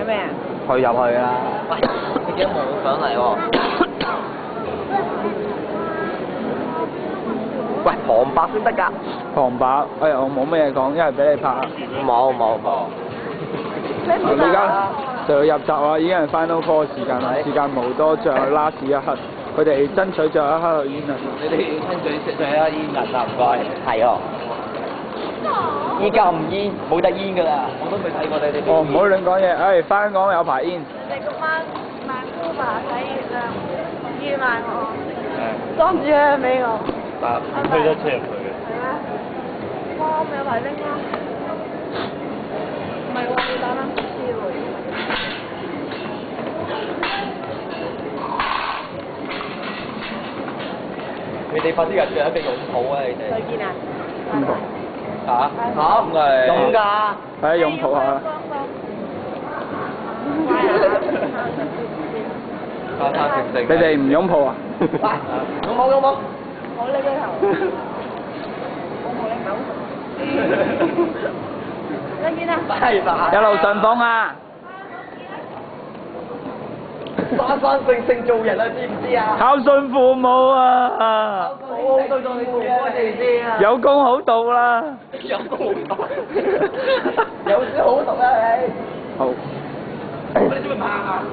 咩啊？去入去啦。喂，你幾多冇上嚟喎？喂，旁白先得㗎。旁白，哎呀，我冇咩嘢講，因為俾你拍。冇。而家就要入閘啦，已經係 final call 時間啦，時間冇多，最後 last 一刻，佢哋爭取最後一刻去煙啊！你哋爭取最後一煙人啊，唔該。係喎。依家唔煙，冇得煙㗎啦，我都未睇過你哋。哦，唔好亂講嘢，哎，翻香港有排煙。你嗰晚曼姑爸睇月亮，預埋我，裝住佢俾我。但推得車入去嘅。係咩？哇！咪有排拎咯。唔係喎，要打翻次喎。你哋快啲入最後一個擁抱啊！你哋。再見啊！擁抱。嚇？咁係。咁㗎？係擁抱下。生生性性。你哋唔擁抱啊？喂，擁抱。好呢個頭。我冇你手。再見啊！拜拜。一路順風啊！生生性性做人啊，知唔知啊？孝順父母啊！好好對待你父母哋先啊！有功好讀啦！有功好讀，有書好讀啊你！好。你做咩拍啊？